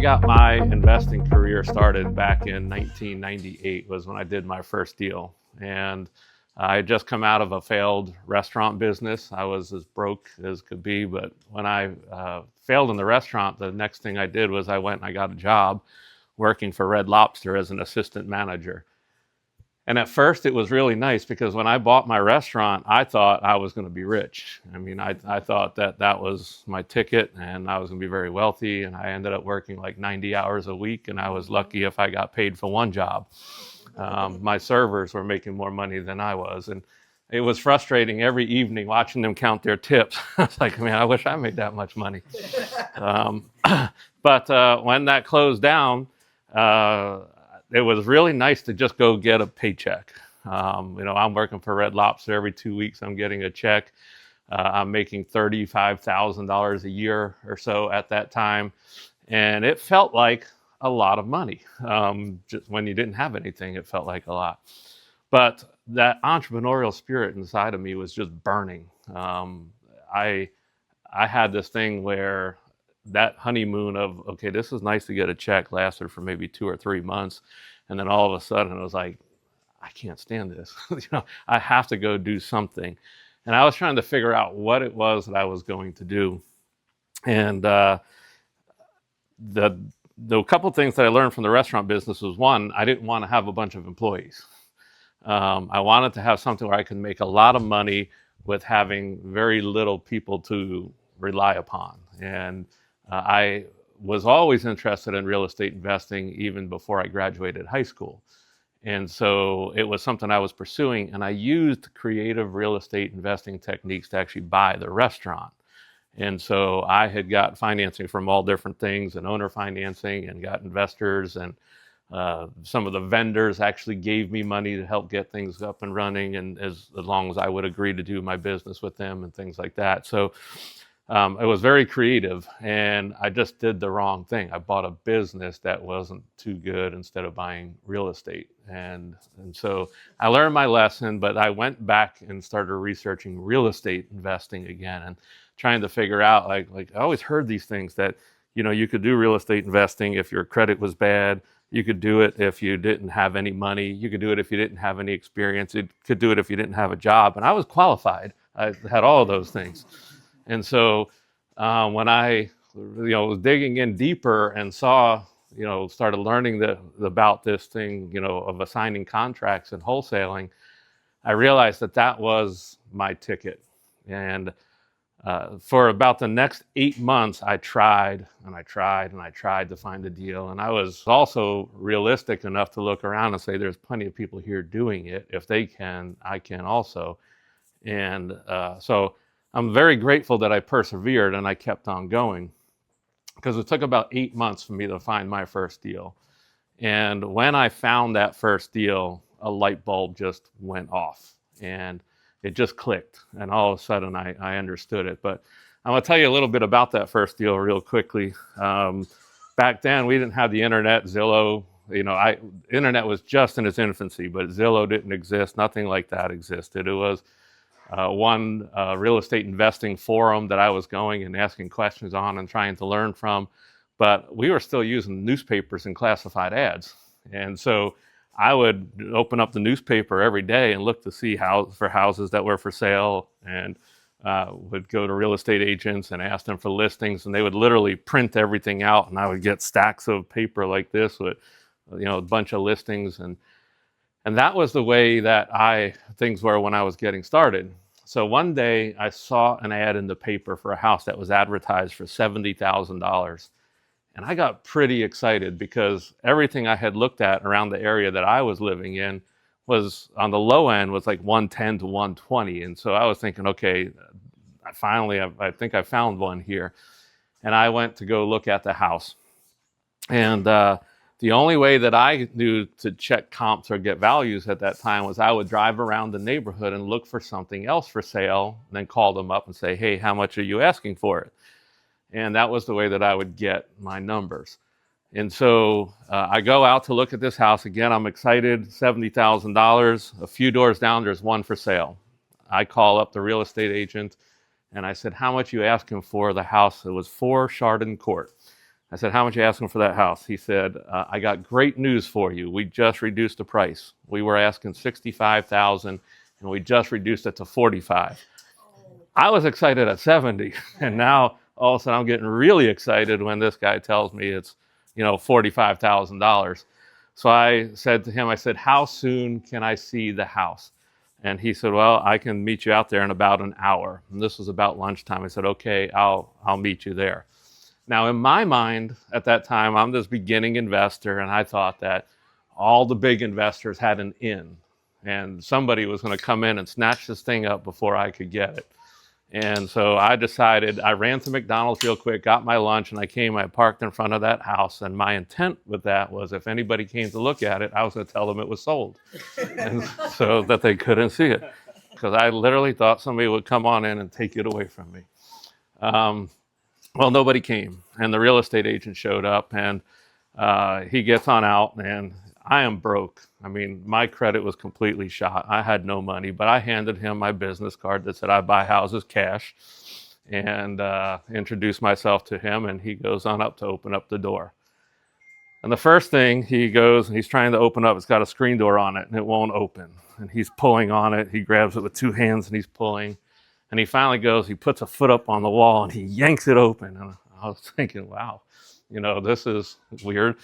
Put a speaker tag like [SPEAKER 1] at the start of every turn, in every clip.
[SPEAKER 1] got my investing career started back in 1998 was when I did my first deal. And I had just come out of a failed restaurant business. I was as broke as could be, but when I failed in the restaurant, the next thing I did was I went and I got a job working for Red Lobster as an assistant manager. And at first it was really nice because when I bought my restaurant, I thought I was going to be rich. I mean, I thought that that was my ticket and I was going to be very wealthy. And I ended up working like 90 hours a week. And I was lucky if I got paid for one job. My servers were making more money than I was. And it was frustrating every evening watching them count their tips. I was like, man, I wish I made that much money. But when that closed down, it was really nice to just go get a paycheck. I'm working for Red Lobster every 2 weeks. I'm getting a check. I'm making $35,000 a year or so at that time. And it felt like a lot of money. Just when you didn't have anything, it felt like a lot. But that entrepreneurial spirit inside of me was just burning. I had this thing where that honeymoon of, okay, this is nice to get a check lasted for maybe 2 or 3 months. And then all of a sudden it was like, I can't stand this. I have to go do something. And I was trying to figure out what it was that I was going to do. And the couple things that I learned from the restaurant business was, one, I didn't want to have a bunch of employees. I wanted to have something where I could make a lot of money with having very little people to rely upon. And I was always interested in real estate investing even before I graduated high school. And so it was something I was pursuing, and I used creative real estate investing techniques to actually buy the restaurant. And so I had got financing from all different things, and owner financing, and got investors, and some of the vendors actually gave me money to help get things up and running, and as long as I would agree to do my business with them and things like that. So it was very creative, and I just did the wrong thing. I bought a business that wasn't too good instead of buying real estate. And so I learned my lesson, but I went back and started researching real estate investing again and trying to figure out, like I always heard these things that, you could do real estate investing if your credit was bad. You could do it if you didn't have any money. You could do it if you didn't have any experience. You could do it if you didn't have a job. And I was qualified. I had all of those things. And so when I, was digging in deeper and saw, started learning about this thing, of assigning contracts and wholesaling, I realized that was my ticket. And for about the next 8 months, I tried and I tried and I tried to find a deal. And I was also realistic enough to look around and say, there's plenty of people here doing it. If they can, I can also. And so I'm very grateful that I persevered and I kept on going, because it took about 8 months for me to find my first deal. And when I found that first deal, a light bulb just went off and it just clicked. And all of a sudden I understood it. But I'm going to tell you a little bit about that first deal real quickly. Back then we didn't have the internet, Zillow. Internet was just in its infancy, but Zillow didn't exist. Nothing like that existed. It was one real estate investing forum that I was going and asking questions on and trying to learn from. But we were still using newspapers and classified ads. And so I would open up the newspaper every day and look to see for houses that were for sale, and would go to real estate agents and ask them for listings, and they would literally print everything out, and I would get stacks of paper like this with a bunch of listings. And that was the way that things were when I was getting started. So one day I saw an ad in the paper for a house that was advertised for $70,000. And I got pretty excited because everything I had looked at around the area that I was living in was on the low end was like 110 to 120. And so I was thinking, okay, I think I found one here. And I went to go look at the house. And the only way that I knew to check comps or get values at that time was I would drive around the neighborhood and look for something else for sale, and then call them up and say, hey, how much are you asking for it? And that was the way that I would get my numbers. And so I go out to look at this house. Again, I'm excited, $70,000. A few doors down, there's one for sale. I call up the real estate agent and I said, how much are you asking for the house? It was 4 Chardon Court. I said, how much are you asking for that house? He said, I got great news for you. We just reduced the price. We were asking $65,000 and we just reduced it to $45,000. I was excited at 70, and now all of a sudden I'm getting really excited when this guy tells me it's, $45,000. So I said to him, I said, how soon can I see the house? And he said, well, I can meet you out there in about an hour. And this was about lunchtime. I said, okay, I'll meet you there. Now, in my mind at that time, I'm this beginning investor, and I thought that all the big investors had an in, and somebody was going to come in and snatch this thing up before I could get it. And so I decided, I ran to McDonald's real quick, got my lunch, and I parked in front of that house. And my intent with that was if anybody came to look at it, I was going to tell them it was sold, and so that they couldn't see it. Because I literally thought somebody would come on in and take it away from me. Well, nobody came, and the real estate agent showed up, and he gets on out, and I am broke. I mean, my credit was completely shot. I had no money, but I handed him my business card that said I buy houses cash, and introduced myself to him, and he goes on up to open up the door. And the first thing he goes, and he's trying to open up, it's got a screen door on it, and it won't open. And he's pulling on it. He grabs it with two hands, and he's pulling. And he finally goes, he puts a foot up on the wall, and he yanks it open. And I was thinking, wow, this is weird.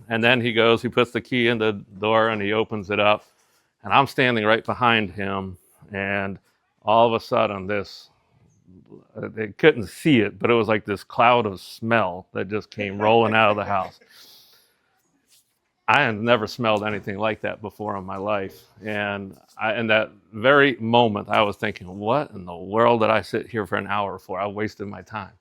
[SPEAKER 1] And then he goes, he puts the key in the door, and he opens it up. And I'm standing right behind him. And all of a sudden, they couldn't see it, but it was like this cloud of smell that just came rolling out of the house. I had never smelled anything like that before in my life. And in that very moment, I was thinking, what in the world did I sit here for an hour for? I wasted my time.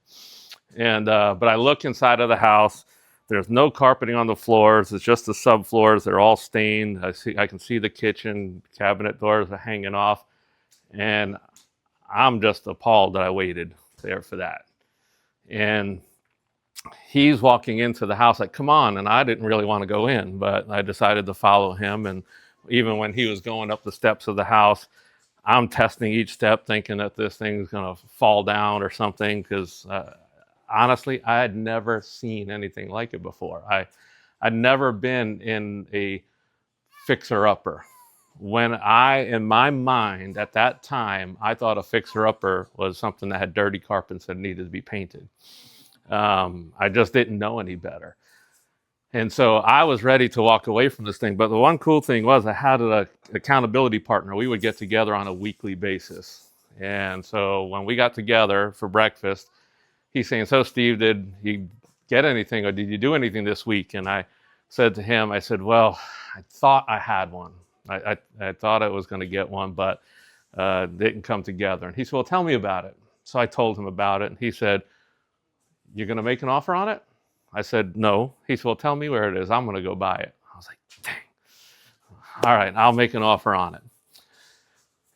[SPEAKER 1] And but I look inside of the house. There's no carpeting on the floors. It's just the subfloors. They're all stained. I can see the kitchen cabinet doors are hanging off. And I'm just appalled that I waited there for that. And he's walking into the house like, come on. And I didn't really want to go in, but I decided to follow him. And even when he was going up the steps of the house, I'm testing each step thinking that this thing's going to fall down or something. Because honestly, I had never seen anything like it before. I'd never been in a fixer-upper. When in my mind at that time, I thought a fixer-upper was something that had dirty carpets that needed to be painted. I just didn't know any better. And so I was ready to walk away from this thing. But the one cool thing was I had an accountability partner. We would get together on a weekly basis. And so when we got together for breakfast, he's saying, so Steve, did you get anything or did you do anything this week? And I said to him, I said, well, I thought I had one. I thought I was going to get one, but didn't come together. And he said, well, tell me about it. So I told him about it. And he said, you're going to make an offer on it? I said, no. He said, well, tell me where it is. I'm going to go buy it. I was like, dang. All right, I'll make an offer on it.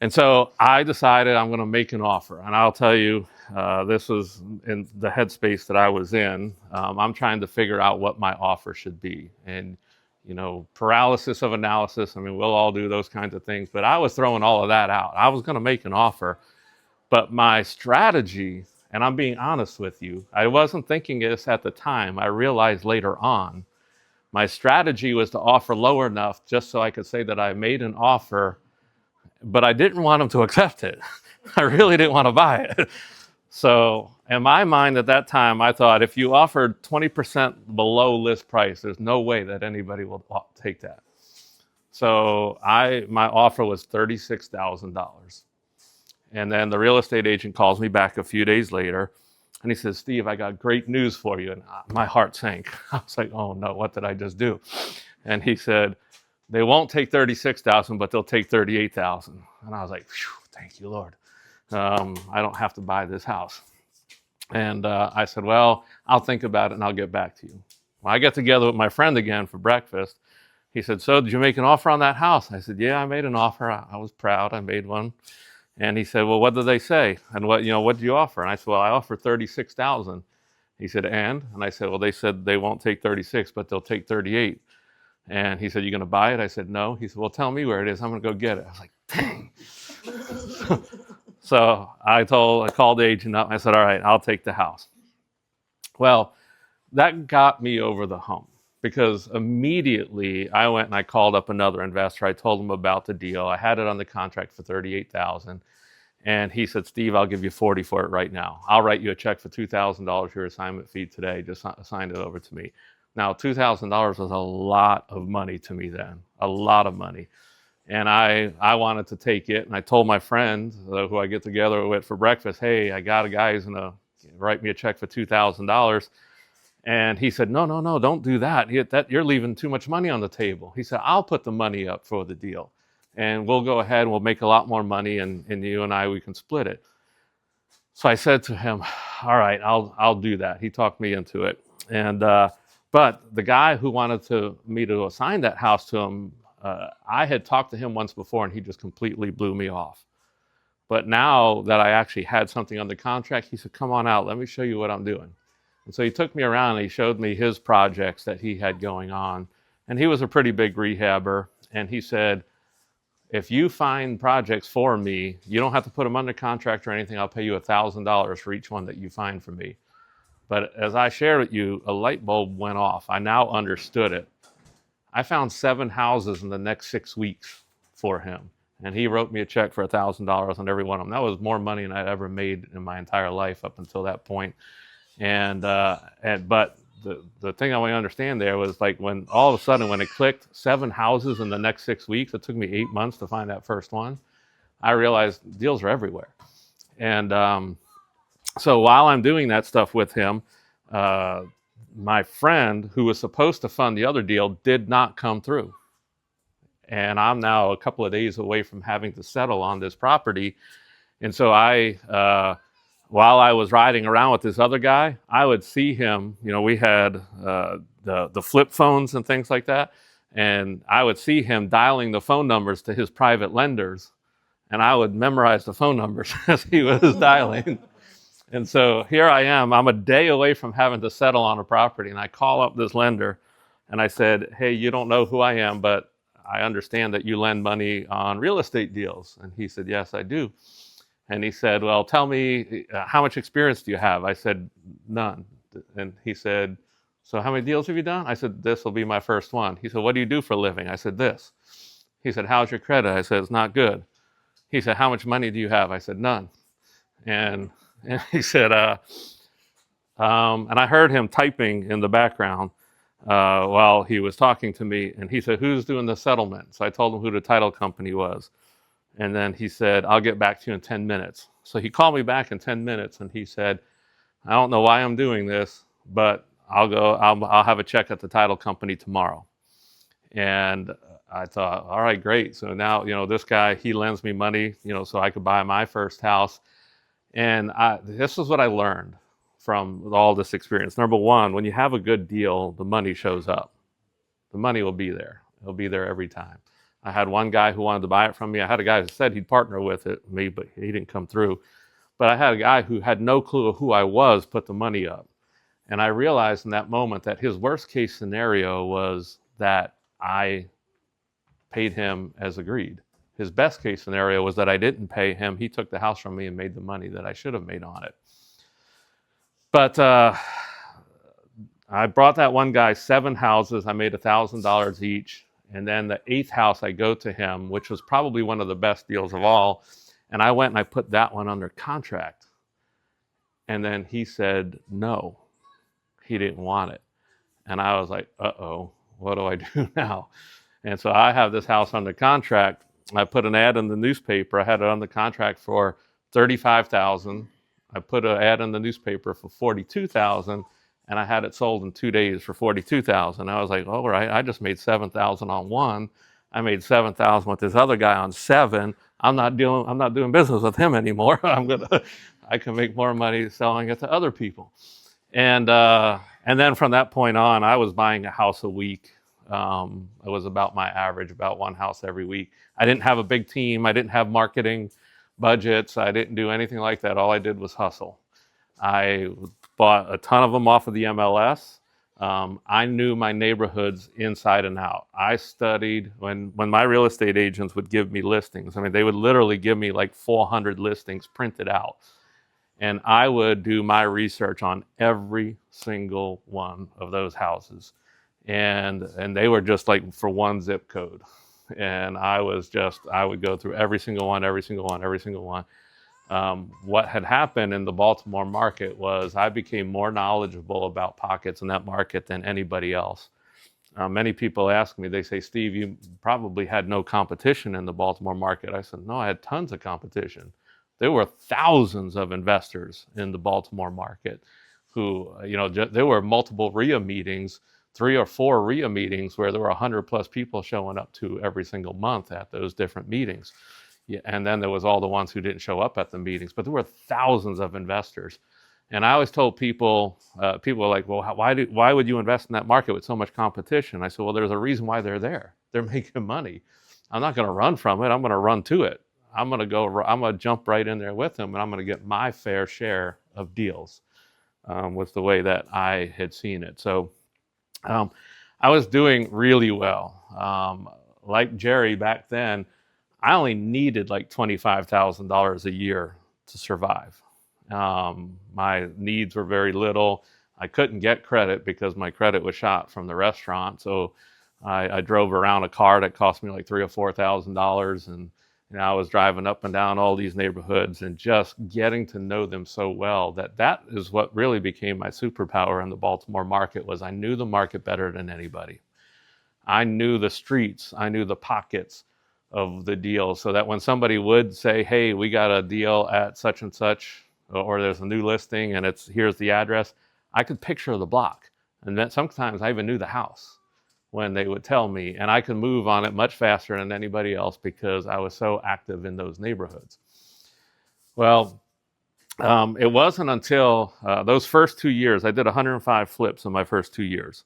[SPEAKER 1] And so I decided I'm going to make an offer. And I'll tell you, this was in the headspace that I was in. I'm trying to figure out what my offer should be. And, paralysis of analysis. I mean, we'll all do those kinds of things. But I was throwing all of that out. I was going to make an offer. But my strategy, and I'm being honest with you, I wasn't thinking this at the time. I realized later on, my strategy was to offer low enough just so I could say that I made an offer, but I didn't want them to accept it. I really didn't want to buy it. So in my mind at that time, I thought if you offered 20% below list price, there's no way that anybody will take that. So my offer was $36,000. And then the real estate agent calls me back a few days later, and he says, Steve, I got great news for you. And my heart sank. I was like, oh no, what did I just do? And he said, they won't take $36,000, but they'll take $38,000. And I was like, thank you, Lord. I don't have to buy this house. And I said, well, I'll think about it and I'll get back to you. When I get together with my friend again for breakfast, he said, so did you make an offer on that house? I said, yeah, I made an offer. I was proud. I made one. And he said, well, what did they say? And what did you offer? And I said, well, I offered $36,000. He said, and I said, well, they said they won't take 36, but they'll take 38. And he said, you going to buy it? I said, no. He said, well, tell me where it is. I'm going to go get it. I was like, dang. So I called the agent up. I said, all right, I'll take the house. Well, that got me over the hump, because immediately I went and I called up another investor. I told him about the deal. I had it on the contract for 38,000. And he said, Steve, I'll give you 40 for it right now. I'll write you a check for $2,000, your assignment fee today. Just sign it over to me. Now, $2,000 was a lot of money to me then, a lot of money. And I wanted to take it. And I told my friend who I get together with for breakfast, hey, I got a guy who's going to write me a check for $2,000. And he said, no, no, no, don't do that. You're leaving too much money on the table. He said, I'll put the money up for the deal. And we'll go ahead and we'll make a lot more money, and you and I, we can split it. So I said to him, all right, I'll do that. He talked me into it. And but the guy who wanted me to assign that house to him, I had talked to him once before, and he just completely blew me off. But now that I actually had something on the contract, he said, come on out, let me show you what I'm doing. And so he took me around and he showed me his projects that he had going on. And he was a pretty big rehabber. And he said, if you find projects for me, you don't have to put them under contract or anything. I'll pay you $1,000 for each one that you find for me. But as I shared with you, a light bulb went off. I now understood it. I found 7 houses in the next 6 weeks for him. And he wrote me a check for $1,000 on every one of them. That was more money than I'd ever made in my entire life up until that point. But the thing I want to understand there was, like, when all of a sudden, when it clicked, 7 houses in the next 6 weeks, it took me 8 months to find that first one. I realized deals are everywhere. And so while I'm doing that stuff with him, my friend who was supposed to fund the other deal did not come through. And I'm now a couple of days away from having to settle on this property. And so while I was riding around with this other guy, I would see him. We had the flip phones and things like that. And I would see him dialing the phone numbers to his private lenders. And I would memorize the phone numbers as he was dialing. And so here I am. I'm a day away from having to settle on a property. And I call up this lender and I said, hey, you don't know who I am, but I understand that you lend money on real estate deals. And he said, yes, I do. And he said, well, tell me, how much experience do you have? I said, none. And he said, so how many deals have you done? I said, this will be my first one. He said, what do you do for a living? I said, this. He said, how's your credit? I said, it's not good. He said, how much money do you have? I said, none. And he said, and I heard him typing in the background while he was talking to me. And he said, who's doing the settlement? So I told him who the title company was. And then he said, I'll get back to you in 10 minutes. So he called me back in 10 minutes and he said, I don't know why I'm doing this, but I'll have a check at the title company tomorrow. And I thought, all right, great. So now, this guy, he lends me money, so I could buy my first house. And this is what I learned from all this experience. Number one, when you have a good deal, the money shows up. The money will be there. It'll be there every time. I had one guy who wanted to buy it from me. I had a guy who said he'd partner with me, but he didn't come through. But I had a guy who had no clue of who I was put the money up. And I realized in that moment that his worst case scenario was that I paid him as agreed. His best case scenario was that I didn't pay him. He took the house from me and made the money that I should have made on it. But I brought that one guy 7 houses. I made $1,000 each. And then the 8th house, I go to him, which was probably one of the best deals of all. And I went and I put that one under contract. And then he said, no, he didn't want it. And I was like, uh-oh, what do I do now? And so I have this house under contract. I put an ad in the newspaper. I had it on the contract for $35,000. I put an ad in the newspaper for $42,000. And I had it sold in 2 days for $42,000. I was like, all right, I just made $7,000 on one. I made $7,000 with this other guy on 7. I'm not doing business with him anymore. I can make more money selling it to other people. And then from that point on, I was buying a house a week. It was about my average, about one house every week. I didn't have a big team. I didn't have marketing budgets. I didn't do anything like that. All I did was hustle. I bought a ton of them off of the MLS. I knew my neighborhoods inside and out. I studied when my real estate agents would give me listings. I mean, they would literally give me like 400 listings printed out. And I would do my research on every single one of those houses. And they were just like for one zip code. And I would go through every single one, every single one, every single one. What had happened in the Baltimore market was I became more knowledgeable about pockets in that market than anybody else. Many people ask me, they say, Steve, you probably had no competition in the Baltimore market. I said, no, I had tons of competition. There were thousands of investors in the Baltimore market who, there were multiple RIA meetings, 3 or 4 RIA meetings where there were 100 plus people showing up to every single month at those different meetings. Yeah, and then there was all the ones who didn't show up at the meetings, but there were thousands of investors. And I always told people, people were like, well, why would you invest in that market with so much competition? I said, well, there's a reason why they're there. They're making money. I'm not going to run from it. I'm going to run to it. I'm going to jump right in there with them, and I'm going to get my fair share of deals, was the way that I had seen it. So I was doing really well. Like Jerry back then, I only needed like $25,000 a year to survive. My needs were very little. I couldn't get credit because my credit was shot from the restaurant. So I drove around a car that cost me like $3,000 or $4,000, and I was driving up and down all these neighborhoods and just getting to know them so well that is what really became my superpower in the Baltimore market. Was I knew the market better than anybody. I knew the streets. I knew the pockets of the deal, so that when somebody would say, hey, we got a deal at such and such, or there's a new listing and here's the address, I could picture the block. And then sometimes I even knew the house when they would tell me, and I could move on it much faster than anybody else because I was so active in those neighborhoods. Well, it wasn't until those first 2 years, I did 105 flips in my first 2 years.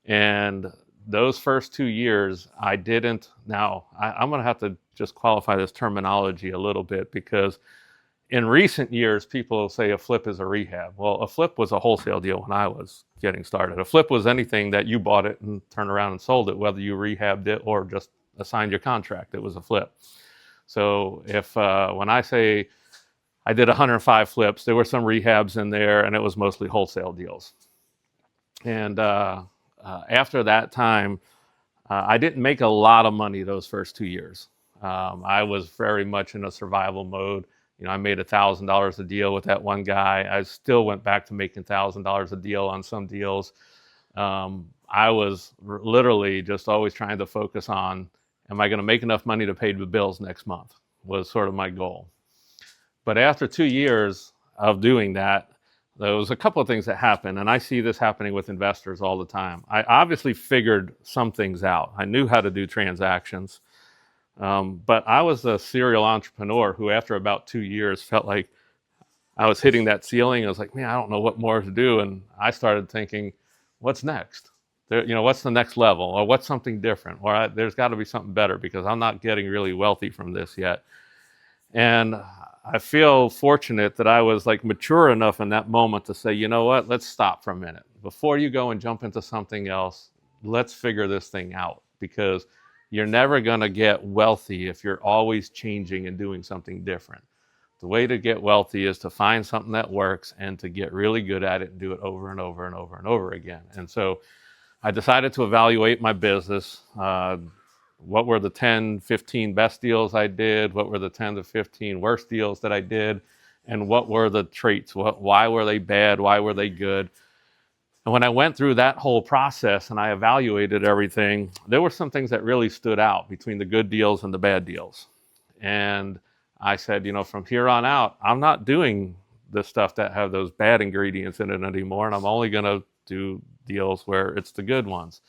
[SPEAKER 1] And those first 2 years, I didn't. Now, I'm going to have to just qualify this terminology a little bit, because in recent years, people say a flip is a rehab. Well, a flip was a wholesale deal when I was getting started. A flip was anything that you bought it and turned around and sold it, whether you rehabbed it or just assigned your contract. It was a flip. So if when I say I did 105 flips, there were some rehabs in there, and it was mostly wholesale deals. And after that time, I didn't make a lot of money those first 2 years. I was very much in a survival mode. I made $1,000 a deal with that one guy. I still went back to making $1,000 a deal on some deals. I was literally just always trying to focus on, am I going to make enough money to pay the bills next month, was sort of my goal. But after 2 years of doing that, there was a couple of things that happened, and I see this happening with investors all the time. I obviously figured some things out. I knew how to do transactions. But I was a serial entrepreneur who, after about 2 years, felt like I was hitting that ceiling. I was like, man, I don't know what more to do. And I started thinking, what's next? What's the next level? Or what's something different? Or there's got to be something better, because I'm not getting really wealthy from this yet. And I feel fortunate that I was like mature enough in that moment to say, you know what, let's stop for a minute. Before you go and jump into something else, let's figure this thing out, because you're never going to get wealthy if you're always changing and doing something different. The way to get wealthy is to find something that works and to get really good at it and do it over and over and over and over again. And so I decided to evaluate my business. What were the 10, 15 best deals I did? What were the 10 to 15 worst deals that I did? And what were the traits? Why were they bad? Why were they good? And when I went through that whole process and I evaluated everything, there were some things that really stood out between the good deals and the bad deals. And I said, from here on out, I'm not doing the stuff that have those bad ingredients in it anymore, and I'm only going to do deals where it's the good ones.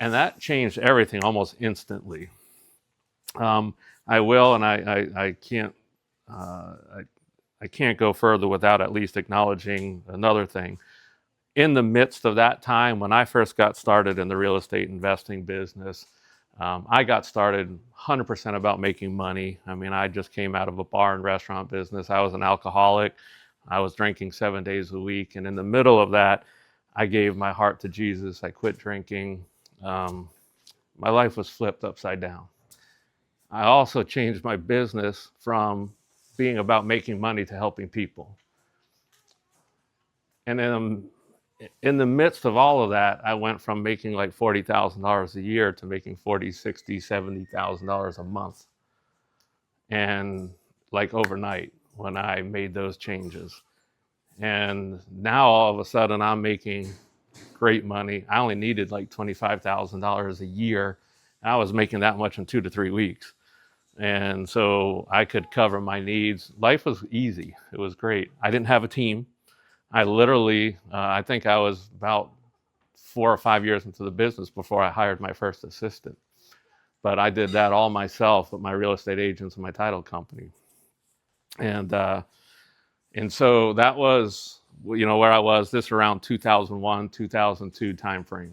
[SPEAKER 1] And that changed everything almost instantly. I will, and I can't go further without at least acknowledging another thing. In the midst of that time, when I first got started in the real estate investing business, I got started 100% about making money. I mean, I just came out of a bar and restaurant business. I was an alcoholic. I was drinking 7 days a week. And in the middle of that, I gave my heart to Jesus. I quit drinking. My life was flipped upside down. I also changed my business from being about making money to helping people. And then in the midst of all of that, I went from making like $40,000 a year to making $40, 60, $70,000 a month. And like overnight when I made those changes. And now all of a sudden I'm making great money. I only needed like $25,000 a year. I was making that much in 2 to 3 weeks. And so I could cover my needs. Life was easy. It was great. I didn't have a team. I literally, I think I was about 4 or 5 years into the business before I hired my first assistant. But I did that all myself with my real estate agents and my title company. And so that was, where I was, this around 2001, 2002 timeframe.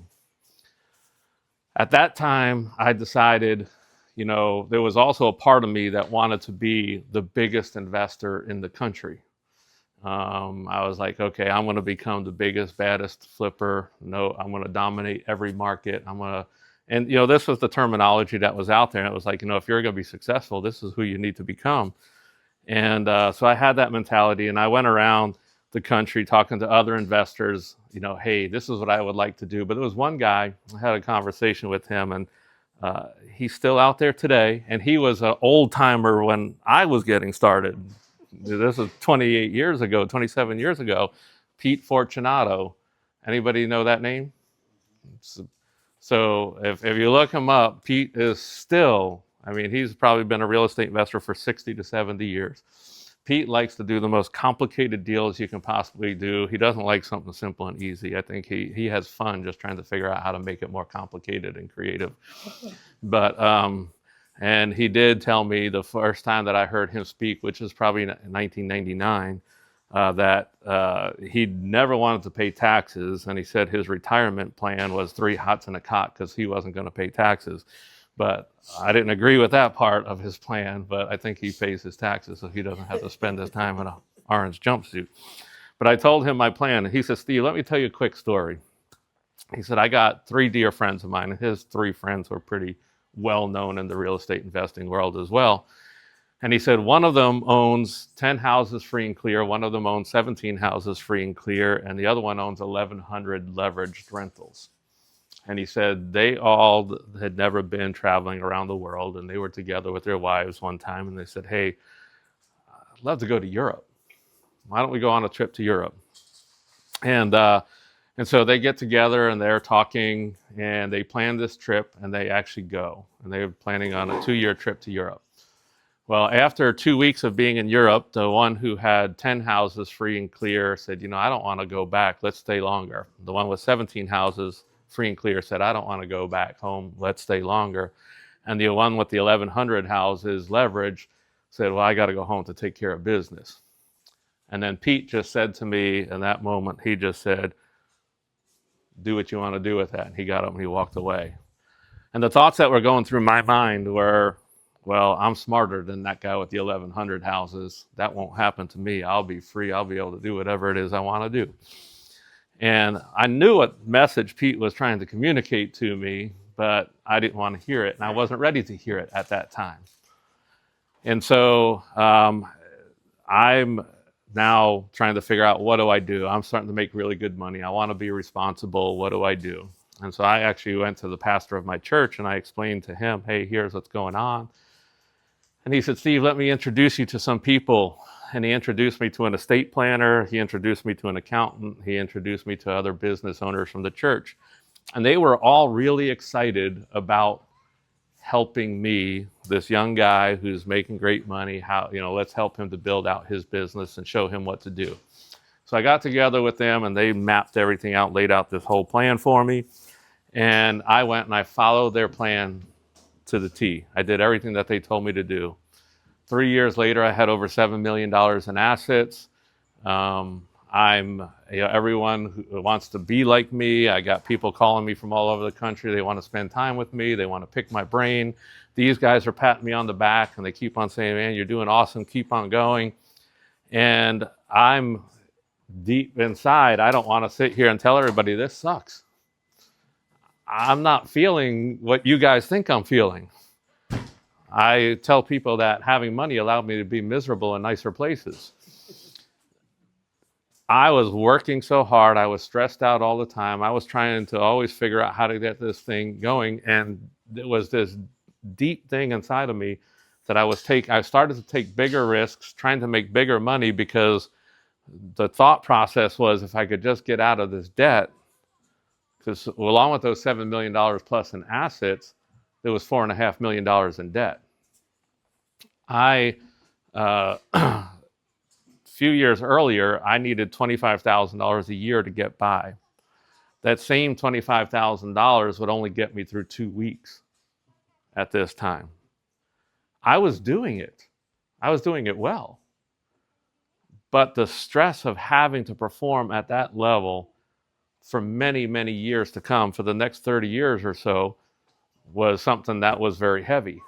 [SPEAKER 1] At that time, I decided, there was also a part of me that wanted to be the biggest investor in the country. I was like, okay, I'm going to become the biggest, baddest flipper. No, I'm going to dominate every market. And this was the terminology that was out there. And it was like, if you're going to be successful, this is who you need to become. And so I had that mentality, and I went around the country talking to other investors, hey, this is what I would like to do. But there was one guy, I had a conversation with him, and he's still out there today. And he was an old timer when I was getting started. This was 28 years ago, 27 years ago. Pete Fortunato. Anybody know that name? So if you look him up, Pete is still, he's probably been a real estate investor for 60 to 70 years. Pete likes to do the most complicated deals you can possibly do. He doesn't like something simple and easy. I think he has fun just trying to figure out how to make it more complicated and creative. But, and he did tell me the first time that I heard him speak, which is probably in 1999, that he never wanted to pay taxes. And he said his retirement plan was 3 hots and a cot because he wasn't going to pay taxes. But I didn't agree with that part of his plan, but I think he pays his taxes so he doesn't have to spend his time in an orange jumpsuit. But I told him my plan, and he said, Steve, let me tell you a quick story. He said, I got 3 dear friends of mine, and his 3 friends were pretty well known in the real estate investing world as well. And he said, one of them owns 10 houses free and clear, one of them owns 17 houses free and clear, and the other one owns 1,100 leveraged rentals. And he said they all had never been traveling around the world, and they were together with their wives one time, and they said, hey, I'd love to go to Europe. Why don't we go on a trip to Europe? And so they get together, and they're talking, and they plan this trip, and they actually go. And they were planning on a 2-year trip to Europe. Well, after 2 weeks of being in Europe, the one who had 10 houses free and clear said, I don't want to go back. Let's stay longer. The one with 17 houses free and clear said, I don't want to go back home. Let's stay longer. And the one with the 1,100 houses leverage said, well, I got to go home to take care of business. And then Pete just said to me in that moment, he just said, do what you want to do with that. And he got up and he walked away. And the thoughts that were going through my mind were, well, I'm smarter than that guy with the 1,100 houses. That won't happen to me. I'll be free. I'll be able to do whatever it is I want to do. And I knew what message Pete was trying to communicate to me, but I didn't want to hear it. And I wasn't ready to hear it at that time. And so I'm now trying to figure out, what do I do? I'm starting to make really good money. I want to be responsible. What do I do? And so I actually went to the pastor of my church and I explained to him, hey, here's what's going on. And he said, Steve, let me introduce you to some people. And he introduced me to an estate planner. He introduced me to an accountant. He introduced me to other business owners from the church. And they were all really excited about helping me, this young guy who's making great money, let's help him to build out his business and show him what to do. So I got together with them and they mapped everything out, laid out this whole plan for me. And I went and I followed their plan to the T. I did everything that they told me to do. 3 years later, I had over $7 million in assets. Everyone who wants to be like me. I got people calling me from all over the country. They want to spend time with me. They want to pick my brain. These guys are patting me on the back and they keep on saying, man, you're doing awesome. Keep on going. And I'm deep inside. I don't want to sit here and tell everybody this sucks. I'm not feeling what you guys think I'm feeling. I tell people that having money allowed me to be miserable in nicer places. I was working so hard. I was stressed out all the time. I was trying to always figure out how to get this thing going. And it was this deep thing inside of me that I started to take bigger risks, trying to make bigger money, because the thought process was, if I could just get out of this debt, because along with those $7 million plus in assets, there was $4.5 million in debt. I, a few years earlier, I needed $25,000 a year to get by. That same $25,000 would only get me through 2 weeks at this time. I was doing it. I was doing it well. But the stress of having to perform at that level for many, many years to come, for the next 30 years or so, was something that was very heavy.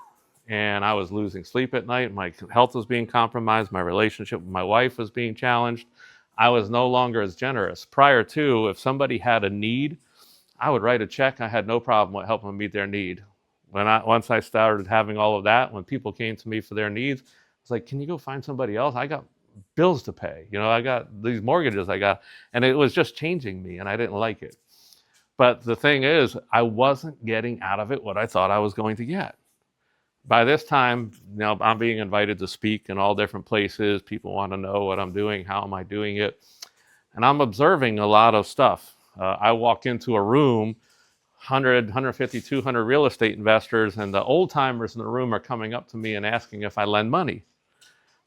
[SPEAKER 1] And I was losing sleep at night. My health was being compromised. My relationship with my wife was being challenged. I was no longer as generous. Prior to, if somebody had a need, I would write a check. I had no problem with helping them meet their need. Once I started having all of that, when people came to me for their needs, it's like, can you go find somebody else? I got bills to pay. I got these mortgages and it was just changing me, and I didn't like it. But the thing is, I wasn't getting out of it what I thought I was going to get. By this time, I'm being invited to speak in all different places. People want to know what I'm doing, how am I doing it? And I'm observing a lot of stuff. I walk into a room, 100, 150, 200 real estate investors, and the old timers in the room are coming up to me and asking if I lend money.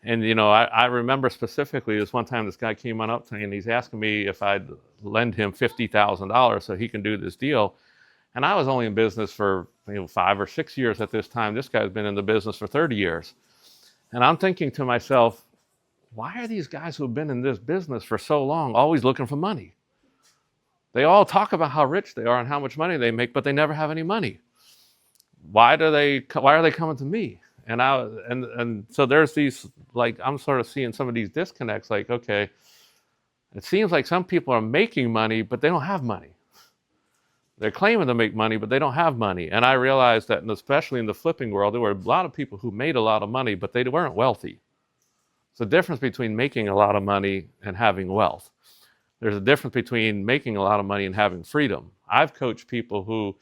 [SPEAKER 1] And, I remember specifically this one time this guy came on up to me and he's asking me if I'd lend him $50,000 so he can do this deal. And I was only in business for 5 or 6 years at this time. This guy's been in the business for 30 years. And I'm thinking to myself, why are these guys who've been in this business for so long always looking for money? They all talk about how rich they are and how much money they make, but they never have any money. Why are they coming to me? And so there's these, I'm sort of seeing some of these disconnects, okay, it seems like some people are making money, but they don't have money. They're claiming to make money, but they don't have money. And I realized that, and especially in the flipping world, there were a lot of people who made a lot of money, but they weren't wealthy. It's a difference between making a lot of money and having wealth. There's a difference between making a lot of money and having freedom. I've coached people who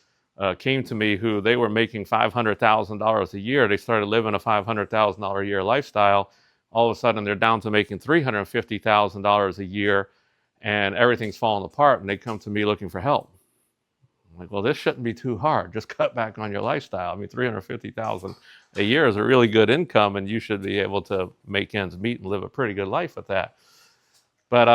[SPEAKER 1] came to me who they were making $500,000 a year. They started living a $500,000 a year lifestyle. All of a sudden, they're down to making $350,000 a year, and everything's falling apart, and they come to me looking for help. I'm like, well, this shouldn't be too hard. Just cut back on your lifestyle. I mean, $350,000 a year is a really good income, and you should be able to make ends meet and live a pretty good life with that. But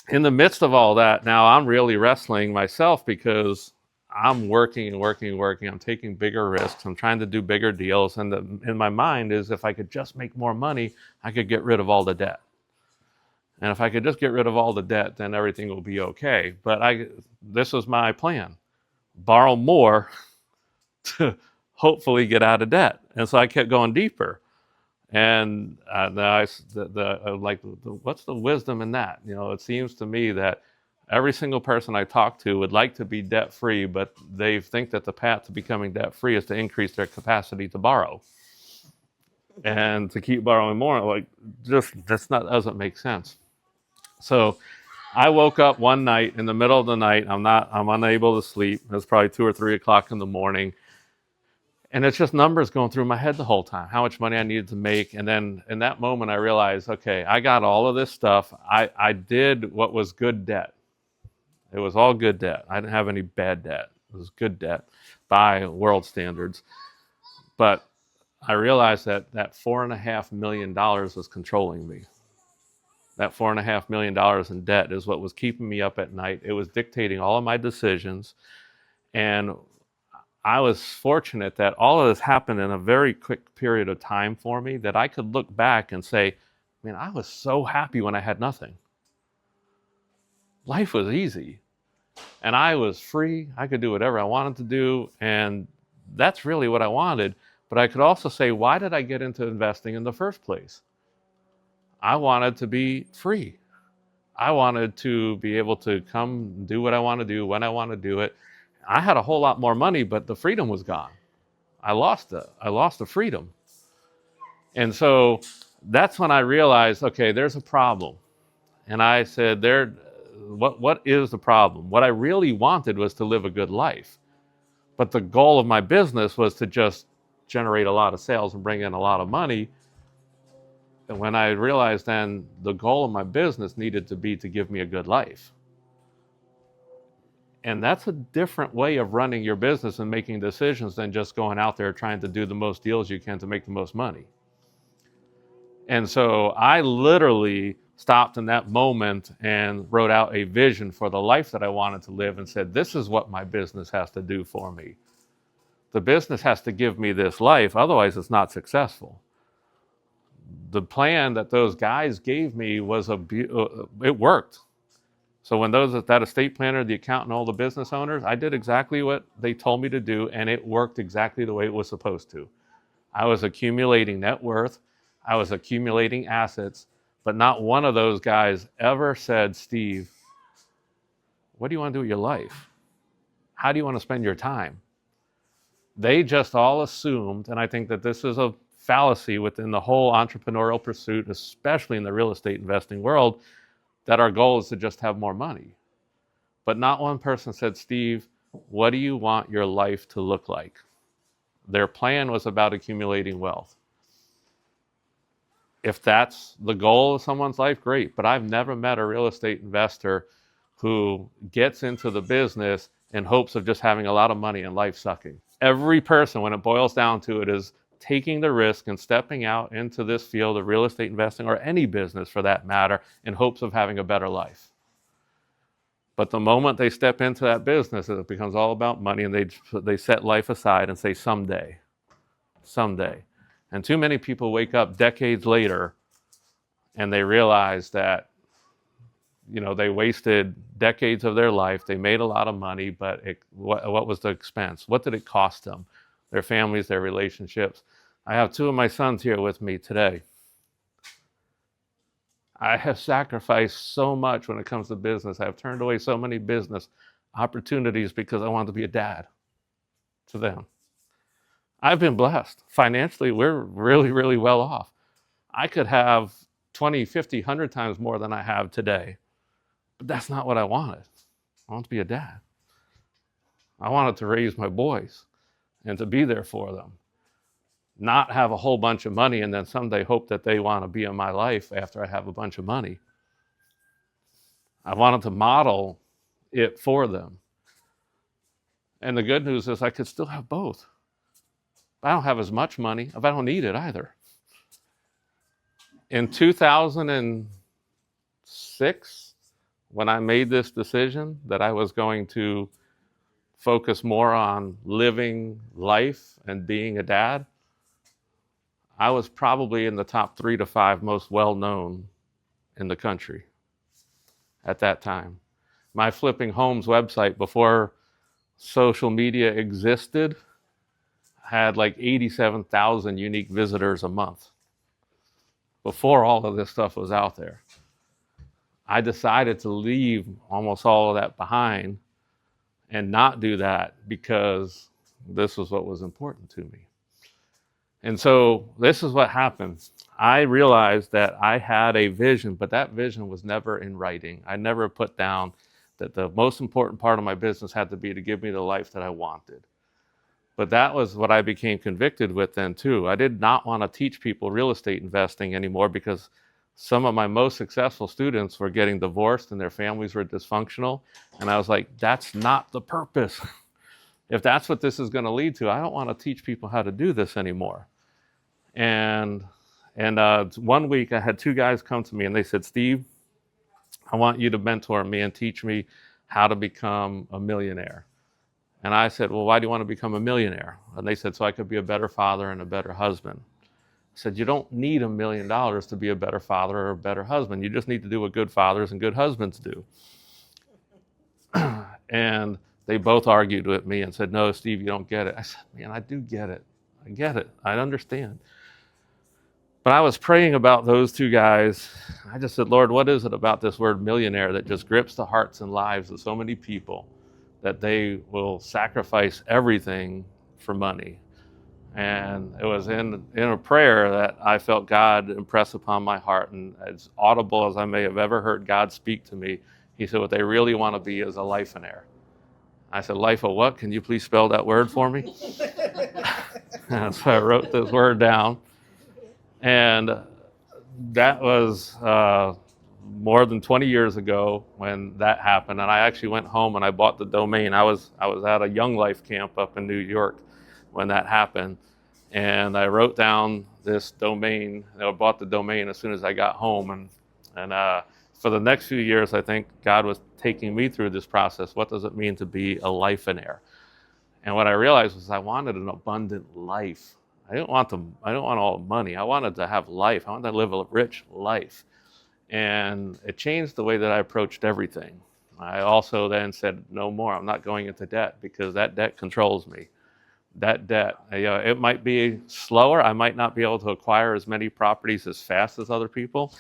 [SPEAKER 1] in the midst of all that, now I'm really wrestling myself, because I'm working and working and working. I'm taking bigger risks. I'm trying to do bigger deals. And in my mind is, if I could just make more money, I could get rid of all the debt. And if I could just get rid of all the debt, then everything will be okay. But this was my plan. Borrow more to hopefully get out of debt. And so I kept going deeper. And what's the wisdom in that? It seems to me that every single person I talk to would like to be debt-free, but they think that the path to becoming debt-free is to increase their capacity to borrow. And to keep borrowing more, doesn't make sense. So I woke up one night in the middle of the night. I'm unable to sleep. It's probably 2 or 3 o'clock in the morning. And it's just numbers going through my head the whole time, how much money I needed to make. And then in that moment, I realized, okay, I got all of this stuff. I did what was good debt. It was all good debt. I didn't have any bad debt. It was good debt by world standards. But I realized that $4.5 million was controlling me. That $4.5 million in debt is what was keeping me up at night. It was dictating all of my decisions. And I was fortunate that all of this happened in a very quick period of time for me, that I could look back and say, man, I was so happy when I had nothing. Life was easy. And I was free. I could do whatever I wanted to do. And that's really what I wanted. But I could also say, why did I get into investing in the first place? I wanted to be free. I wanted to be able to come do what I want to do when I want to do it. I had a whole lot more money, but the freedom was gone. I lost the freedom. And so that's when I realized, okay, there's a problem. And I said, what is the problem? What I really wanted was to live a good life. But the goal of my business was to just generate a lot of sales and bring in a lot of money. And when I realized then the goal of my business needed to be to give me a good life. And that's a different way of running your business and making decisions than just going out there trying to do the most deals you can to make the most money. And so I literally stopped in that moment and wrote out a vision for the life that I wanted to live and said, this is what my business has to do for me. The business has to give me this life, otherwise it's not successful. The plan that those guys gave me was it worked. So when that estate planner, the accountant, all the business owners, I did exactly what they told me to do, and it worked exactly the way it was supposed to. I was accumulating net worth, I was accumulating assets, but not one of those guys ever said, Steve, what do you want to do with your life? How do you want to spend your time? They just all assumed, and I think that this is a fallacy within the whole entrepreneurial pursuit, especially in the real estate investing world, that our goal is to just have more money. But not one person said, Steve, what do you want your life to look like? Their plan was about accumulating wealth. If that's the goal of someone's life, great. But I've never met a real estate investor who gets into the business in hopes of just having a lot of money and life sucking. Every person, when it boils down to it, is taking the risk and stepping out into this field of real estate investing, or any business for that matter, in hopes of having a better life. But the moment they step into that business, it becomes all about money, and they set life aside and say, someday. And too many people wake up decades later and they realize that, they wasted decades of their life. They made a lot of money, but what was the expense? What did it cost them? Their families, their relationships. I have two of my sons here with me today. I have sacrificed so much when it comes to business. I've turned away so many business opportunities because I wanted to be a dad to them. I've been blessed. Financially, we're really, really well off. I could have 20, 50, 100 times more than I have today. But that's not what I wanted. I wanted to be a dad. I wanted to raise my boys and to be there for them. Not have a whole bunch of money and then someday hope that they want to be in my life after I have a bunch of money. I wanted to model it for them. And the good news is I could still have both. I don't have as much money, if I don't need it either. In 2006, when I made this decision that I was going to focus more on living life and being a dad, I was probably in the top 3 to 5 most well-known in the country at that time. My Flipping Homes website, before social media existed, had like 87,000 unique visitors a month before all of this stuff was out there. I decided to leave almost all of that behind and not do that because this was what was important to me. And so this is what happened. I realized that I had a vision, but that vision was never in writing. I never put down that the most important part of my business had to be to give me the life that I wanted. But that was what I became convicted with then too. I did not want to teach people real estate investing anymore because some of my most successful students were getting divorced and their families were dysfunctional. And I was like, that's not the purpose. If that's what this is going to lead to, I don't want to teach people how to do this anymore. And 1 week I had 2 guys come to me and they said, Steve, I want you to mentor me and teach me how to become a millionaire. And I said, well, why do you want to become a millionaire? And they said, so I could be a better father and a better husband. I said, you don't need $1 million to be a better father or a better husband. You just need to do what good fathers and good husbands do. And they both argued with me and said, no, Steve, you don't get it. I said, man, I do get it. I get it. I understand. But I was praying about those 2 guys. I just said, Lord, what is it about this word millionaire that just grips the hearts and lives of so many people that they will sacrifice everything for money? And it was in a prayer that I felt God impress upon my heart. And as audible as I may have ever heard God speak to me, he said, what they really want to be is a Lifeonaire. I said, life of what? Can you please spell that word for me? And so I wrote this word down. And that was more than 20 years ago when that happened. And I actually went home and I bought the domain. I was at a Young Life camp up in New York when that happened. And I wrote down this domain. I bought the domain as soon as I got home. And for the next few years, I think God was taking me through this process. What does it mean to be a Lifeonaire? And what I realized was I wanted an abundant life. I didn't want all the money. I wanted to have life. I wanted to live a rich life. And it changed the way that I approached everything. I also then said, no more. I'm not going into debt because that debt controls me. That debt, it might be slower. I might not be able to acquire as many properties as fast as other people.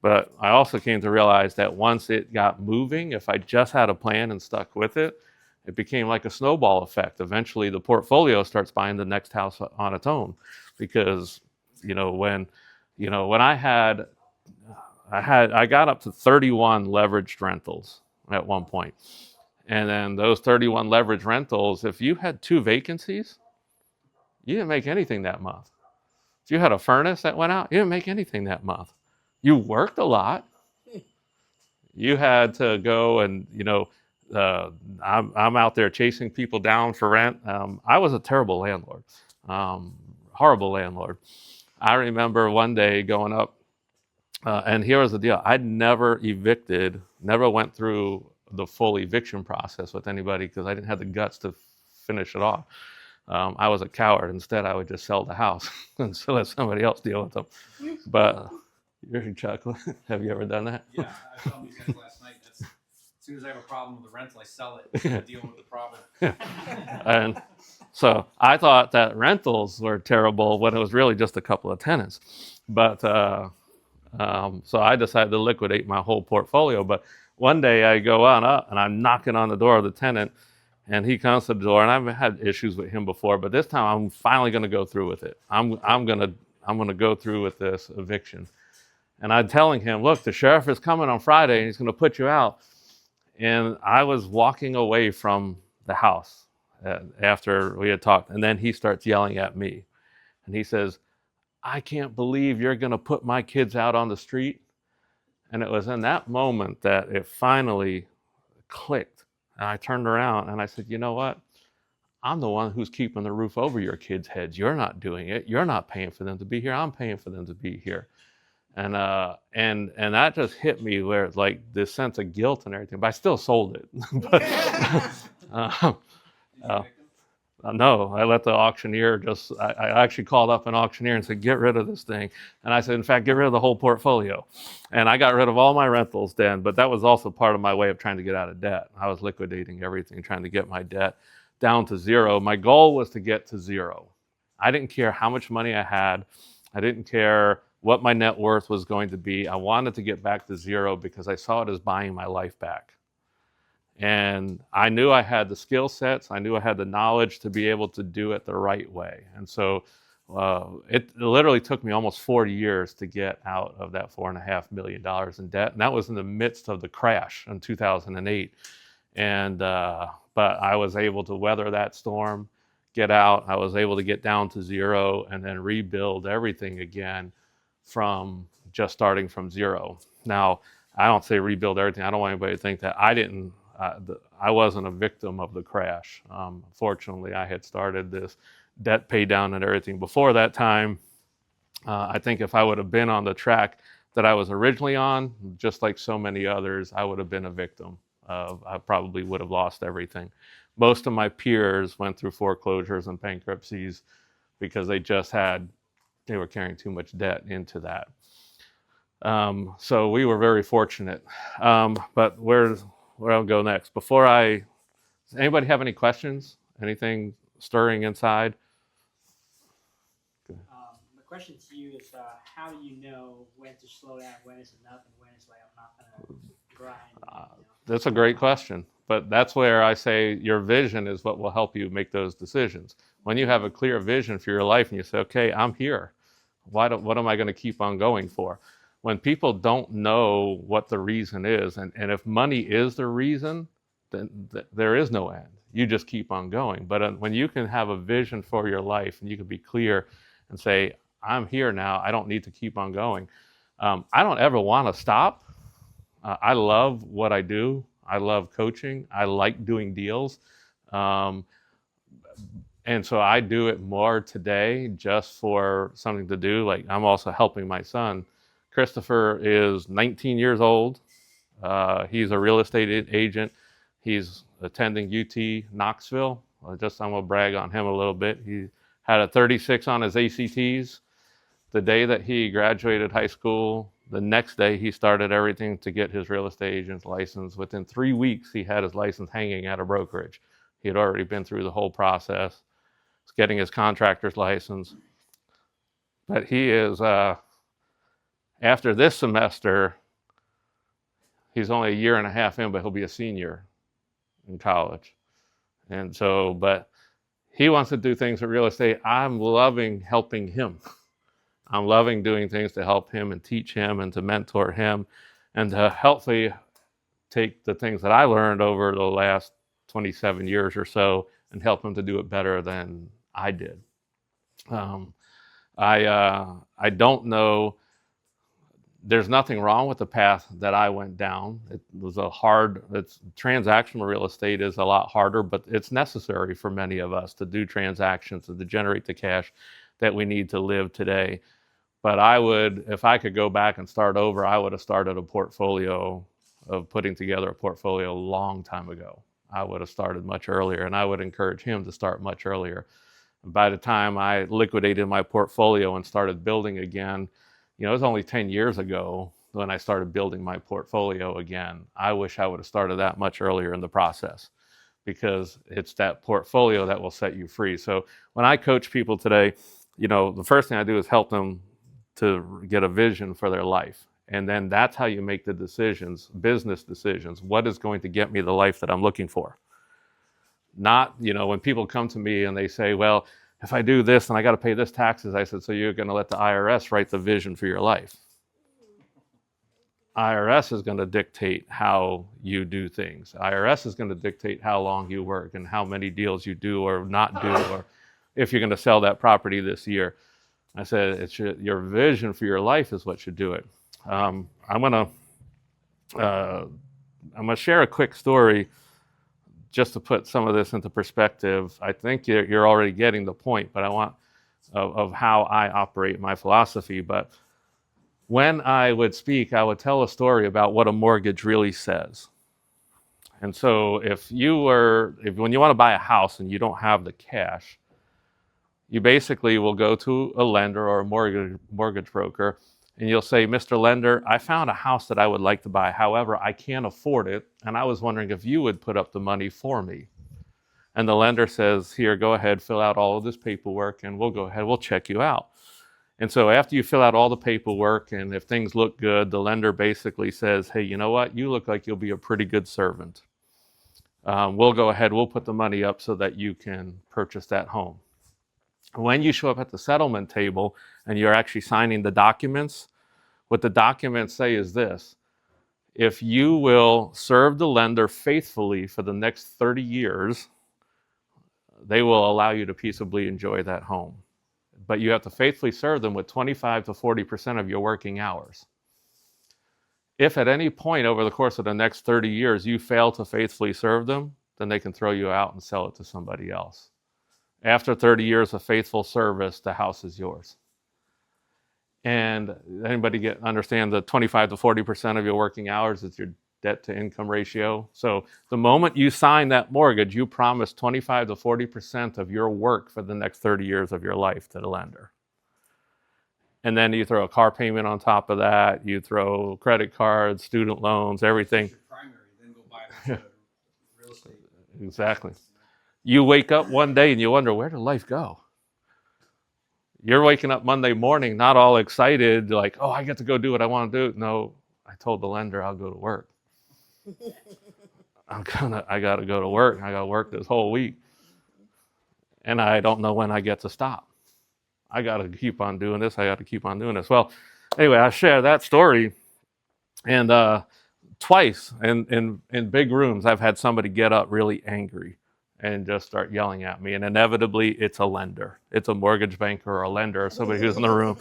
[SPEAKER 1] But I also came to realize that once it got moving, if I just had a plan and stuck with it, it became like a snowball effect. Eventually, the portfolio starts buying the next house on its own, because when I got up to 31 leveraged rentals at one point, and then those 31 leveraged rentals, if you had 2 vacancies, you didn't make anything that month. If you had a furnace that went out, you didn't make anything that month. You worked a lot. You had to go and, I'm out there chasing people down for rent. I was a terrible landlord, horrible landlord. I remember one day going up, and here was the deal. I'd never evicted, never went through the full eviction process with anybody because I didn't have the guts to finish it off. I was a coward. Instead, I would just sell the house and so let somebody else deal with them. But you're chuckling. Have you ever done that?
[SPEAKER 2] Yeah, I was telling these guys last night. As soon as I have a problem with the rental, I sell it and deal with the problem.
[SPEAKER 1] And so I thought that rentals were terrible when it was really just a couple of tenants. But so I decided to liquidate my whole portfolio. But one day I go on up and I'm knocking on the door of the tenant, and he comes to the door, and I've had issues with him before, but this time I'm finally going to go through with it. I'm going to go through with this eviction. And I'm telling him, look, the sheriff is coming on Friday and he's going to put you out. And I was walking away from the house after we had talked. And then he starts yelling at me. And he says, I can't believe you're going to put my kids out on the street. And it was in that moment that it finally clicked. And I turned around and I said, you know what? I'm the one who's keeping the roof over your kids' heads. You're not doing it. You're not paying for them to be here. I'm paying for them to be here. And that just hit me where it's like this sense of guilt and everything. But I still sold it. But, no, I let the auctioneer I actually called up an auctioneer and said, get rid of this thing. And I said, in fact, get rid of the whole portfolio. And I got rid of all my rentals then, but that was also part of my way of trying to get out of debt. I was liquidating everything, trying to get my debt down to zero. My goal was to get to zero. I didn't care how much money I had. I didn't care what my net worth was going to be. I wanted to get back to zero because I saw it as buying my life back. And I knew I had the skill sets. I knew I had the knowledge to be able to do it the right way. And so it literally took me almost 40 years to get out of that $4.5 million in debt. And that was in the midst of the crash in 2008. And but I was able to weather that storm, get out. I was able to get down to zero and then rebuild everything again from just starting from zero. Now, I don't say rebuild everything. I don't want anybody to think that I wasn't a victim of the crash. Fortunately, I had started this debt pay down and everything before that time. I think if I would have been on the track that I was originally on, just like so many others, I would have been a victim. I probably would have lost everything. Most of my peers went through foreclosures and bankruptcies because they were carrying too much debt into that. So we were very fortunate. But where I'll go next? Does anybody have any questions? Anything stirring inside?
[SPEAKER 3] My question to you is, how do you know when to slow down, when is enough, and when it's like I'm not gonna
[SPEAKER 1] That's a great question. But that's where I say your vision is what will help you make those decisions. When you have a clear vision for your life and you say, okay, I'm here. What am I going to keep on going for? When people don't know what the reason is, and if money is the reason, then there is no end. You just keep on going. But when you can have a vision for your life and you can be clear and say, I'm here now, I don't need to keep on going. I don't ever want to stop. I love what I do. I love coaching. I like doing deals. Um, and so I do it more today just for something to do. Like I'm also helping my son. Christopher is 19 years old. He's a real estate agent. He's attending UT Knoxville. I'm going to brag on him a little bit. He had a 36 on his ACTs. The day that he graduated high school, the next day he started everything to get his real estate agent's license. Within 3 weeks, he had his license hanging at a brokerage. He had already been through the whole process. He's getting his contractor's license. But he is, after this semester, he's only a year and a half in, but he'll be a senior in college. And so, but he wants to do things with real estate. I'm loving helping him. I'm loving doing things to help him and teach him and to mentor him and to helpfully take the things that I learned over the last 27 years or so and help him to do it better than I did. I don't know. There's nothing wrong with the path that I went down. It was transactional real estate is a lot harder, but it's necessary for many of us to do transactions and to generate the cash that we need to live today. But if I could go back and start over, I would have started putting together a portfolio a long time ago. I would have started much earlier, and I would encourage him to start much earlier. By the time I liquidated my portfolio and started building again, it was only 10 years ago when I started building my portfolio again. I wish I would have started that much earlier in the process because it's that portfolio that will set you free. So when I coach people today, the first thing I do is help them to get a vision for their life. And then that's how you make the decisions, business decisions. What is going to get me the life that I'm looking for? Not, when people come to me and they say, well, if I do this and I got to pay this taxes, I said, so you're going to let the IRS write the vision for your life. IRS is going to dictate how you do things. IRS is going to dictate how long you work and how many deals you do or not do, or if you're going to sell that property this year. I said, your vision for your life is what should do it. I'm gonna share a quick story just to put some of this into perspective. I think you're already getting the point, but I want of how I operate my philosophy. But when I would speak, I would tell a story about what a mortgage really says. And so when you want to buy a house and you don't have the cash, you basically will go to a lender or a mortgage broker, and you'll say, Mr. Lender, I found a house that I would like to buy. However, I can't afford it, and I was wondering if you would put up the money for me. And the lender says, here, go ahead, fill out all of this paperwork, and we'll check you out. And so after you fill out all the paperwork, and if things look good, the lender basically says, hey, you know what? You look like you'll be a pretty good servant. We'll go ahead, we'll put the money up so that you can purchase that home. When you show up at the settlement table and you're actually signing the documents, what the documents say is this: if you will serve the lender faithfully for the next 30 years, they will allow you to peaceably enjoy that home. But you have to faithfully serve them with 25 to 40% of your working hours. If at any point over the course of the next 30 years you fail to faithfully serve them, then they can throw you out and sell it to somebody else. After 30 years of faithful service, the house is yours. And anybody understand the 25 to 40% of your working hours is your debt to income ratio? So the moment you sign that mortgage, you promise 25 to 40% of your work for the next 30 years of your life to the lender. And then you throw a car payment on top of that, you throw credit cards, student loans, everything.
[SPEAKER 2] Your primary, then go buy the real estate.
[SPEAKER 1] Exactly. You wake up one day and you wonder, where did life go? You're waking up Monday morning, not all excited, like, oh, I get to go do what I want to do. No, I told the lender I'll go to work. I got to go to work. I got to work this whole week. And I don't know when I get to stop. I got to keep on doing this. I got to keep on doing this. Well, anyway, I share that story. And twice in big rooms, I've had somebody get up really angry and just start yelling at me. And inevitably, it's a lender. It's a mortgage banker or a lender or somebody who's in the room.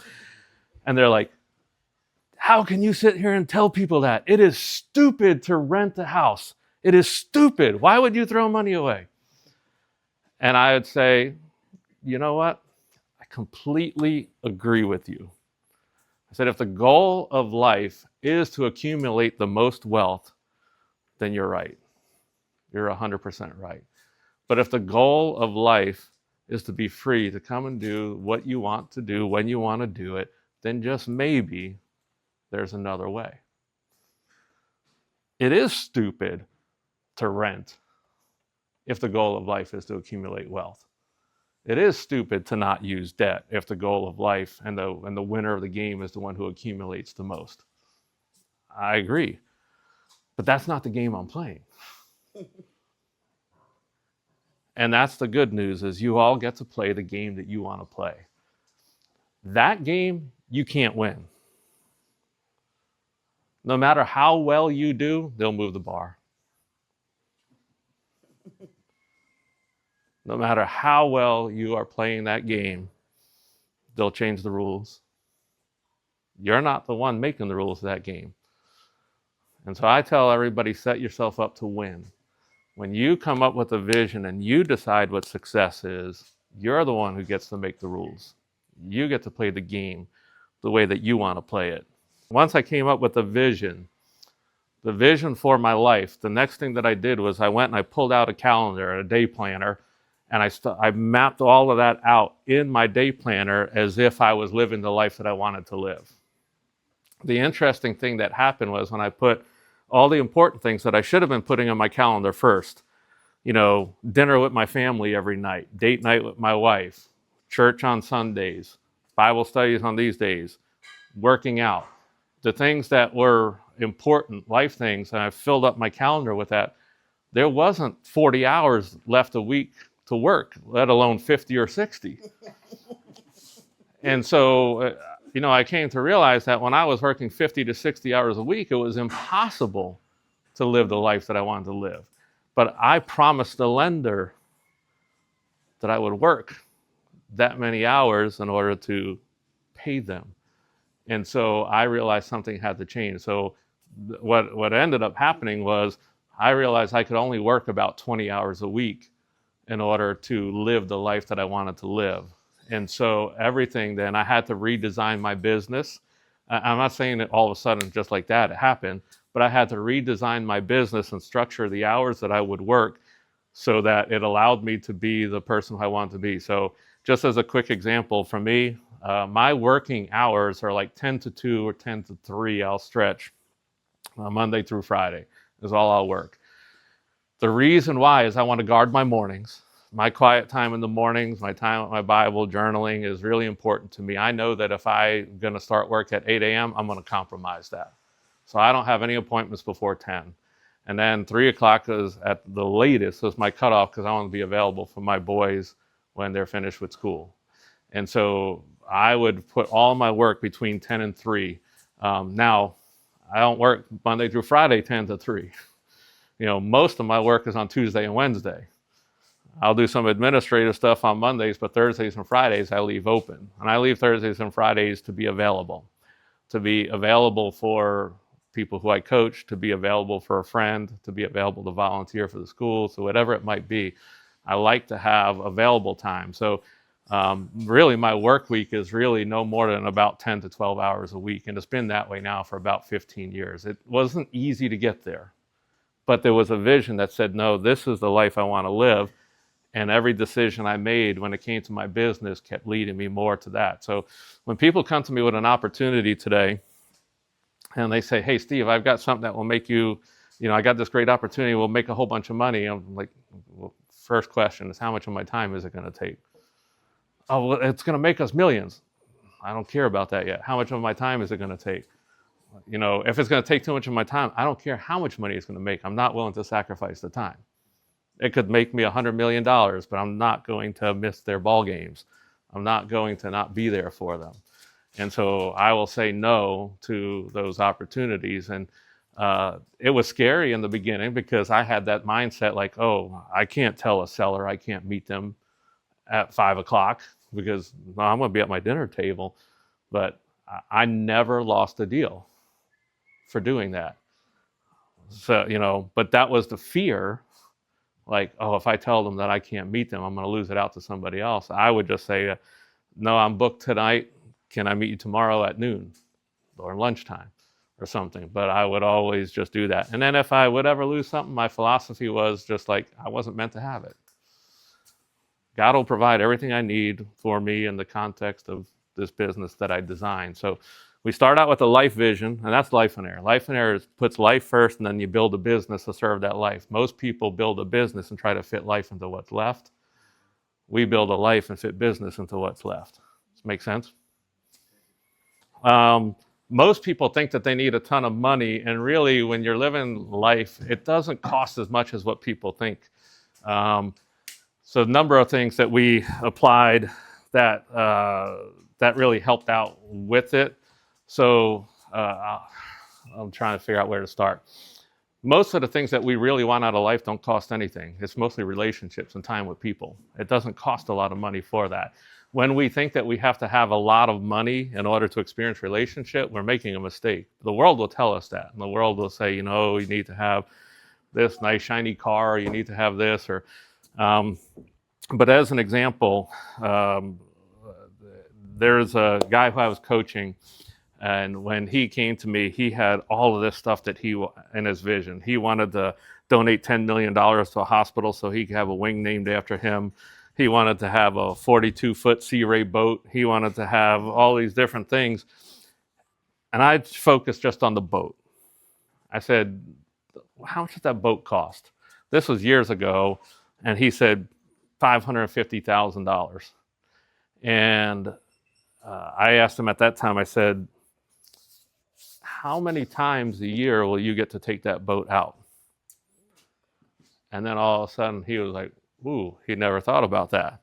[SPEAKER 1] And they're like, how can you sit here and tell people that? It is stupid to rent a house. It is stupid. Why would you throw money away? And I would say, you know what? I completely agree with you. I said, if the goal of life is to accumulate the most wealth, then you're right. You're 100% right. But if the goal of life is to be free to come and do what you want to do when you want to do it, then just maybe there's another way. It is stupid to rent if the goal of life is to accumulate wealth. It is stupid to not use debt if the goal of life and the winner of the game is the one who accumulates the most. I agree. But that's not the game I'm playing. And that's the good news, is you all get to play the game that you want to play. That game, you can't win. No matter how well you do, they'll move the bar. No matter how well you are playing that game, they'll change the rules. You're not the one making the rules of that game. And so I tell everybody, set yourself up to win. When you come up with a vision and you decide what success is, you're the one who gets to make the rules. You get to play the game the way that you want to play it. Once I came up with the vision for my life, the next thing that I did was I went and I pulled out a calendar, a day planner, and I mapped all of that out in my day planner as if I was living the life that I wanted to live. The interesting thing that happened was when I put all the important things that I should have been putting on my calendar first, dinner with my family every night, date night with my wife, church on Sundays, Bible studies on these days, working out, the things that were important life things, and I filled up my calendar with that. There wasn't 40 hours left a week to work, let alone 50 or 60. And so, I came to realize that when I was working 50 to 60 hours a week, it was impossible to live the life that I wanted to live. But I promised the lender that I would work that many hours in order to pay them. And so I realized something had to change. So what ended up happening was I realized I could only work about 20 hours a week in order to live the life that I wanted to live. And so everything then, I had to redesign my business. I'm not saying that all of a sudden just like that it happened, but I had to redesign my business and structure the hours that I would work so that it allowed me to be the person who I wanted to be. So just as a quick example, for me, my working hours are like 10 to 2 or 10 to 3, I'll stretch Monday through Friday is all I'll work. The reason why is I want to guard my mornings. My quiet time in the mornings, my time with my Bible, journaling is really important to me. I know that if I'm going to start work at 8 a.m., I'm going to compromise that. So I don't have any appointments before 10. And then 3 o'clock is at the latest is my cutoff because I want to be available for my boys when they're finished with school. And so I would put all my work between 10 and 3. Now, I don't work Monday through Friday 10 to 3. Most of my work is on Tuesday and Wednesday. I'll do some administrative stuff on Mondays, but Thursdays and Fridays I leave open. And I leave Thursdays and Fridays to be available for people who I coach, to be available for a friend, to be available to volunteer for the school, so whatever it might be. I like to have available time. So really my work week is really no more than about 10 to 12 hours a week. And it's been that way now for about 15 years. It wasn't easy to get there, but there was a vision that said, no, this is the life I want to live. And every decision I made when it came to my business kept leading me more to that. So when people come to me with an opportunity today and they say, hey, Steve, I've got something that will make you, I got this great opportunity, we'll make a whole bunch of money. I'm like, well, first question is, how much of my time is it going to take? Oh, well, it's going to make us millions. I don't care about that yet. How much of my time is it going to take? if it's going to take too much of my time, I don't care how much money it's going to make. I'm not willing to sacrifice the time. It could make me $100 million, but I'm not going to miss their ball games. I'm not going to not be there for them. And so I will say no to those opportunities. And it was scary in the beginning because I had that mindset like, oh, I can't tell a seller I can't meet them at 5 o'clock because I'm going to be at my dinner table. But I never lost a deal for doing that. So, but that was the fear. Like, oh, if I tell them that I can't meet them, I'm going to lose it out to somebody else. I would just say, no, I'm booked tonight. Can I meet you tomorrow at noon or lunchtime or something? But I would always just do that. And then if I would ever lose something, my philosophy was just like, I wasn't meant to have it. God will provide everything I need for me in the context of this business that I designed. So we start out with a life vision, and that's Lifeonaire. Lifeonaire puts life first, and then you build a business to serve that life. Most people build a business and try to fit life into what's left. We build a life and fit business into what's left. Does that make sense? Most people think that they need a ton of money, and really, when you're living life, it doesn't cost as much as what people think. So a number of things that we applied that really helped out with it. So I'm trying to figure out where to start. Most of the things that we really want out of life don't cost anything. It's mostly relationships and time with people. It doesn't cost a lot of money for that. When we think that we have to have a lot of money in order to experience relationship, we're making a mistake. The world will tell us that. And the world will say, you need to have this nice shiny car, or you need to have this, or but as an example, there's a guy who I was coaching, and when he came to me, he had all of this stuff that in his vision. He wanted to donate $10 million to a hospital so he could have a wing named after him. He wanted to have a 42-foot Sea Ray boat. He wanted to have all these different things. And I focused just on the boat. I said, how much does that boat cost? This was years ago. And he said, $550,000. And I asked him at that time, I said, how many times a year will you get to take that boat out? And then all of a sudden he was like, ooh, he never thought about that.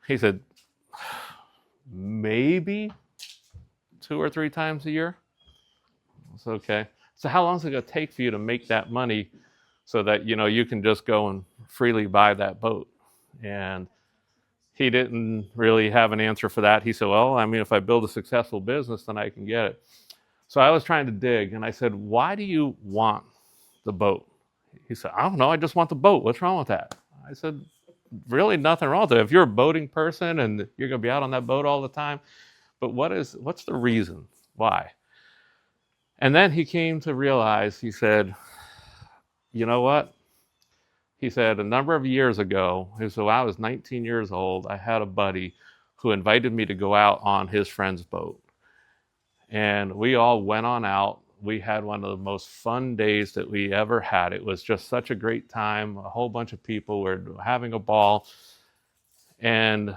[SPEAKER 1] He said, maybe 2 or 3 times a year. It's okay. So how long is it going to take for you to make that money so that, you can just go and freely buy that boat? And he didn't really have an answer for that. He said, well, if I build a successful business, then I can get it. So I was trying to dig, and I said, why do you want the boat? He said, I don't know. I just want the boat. What's wrong with that? I said, really nothing wrong with it. If you're a boating person and you're going to be out on that boat all the time, but what's the reason? Why? And then he came to realize, he said, you know what? He said, a number of years ago, when I was 19 years old, I had a buddy who invited me to go out on his friend's boat. And we all went on out. We had one of the most fun days that we ever had. It was just such a great time. A whole bunch of people were having a ball. And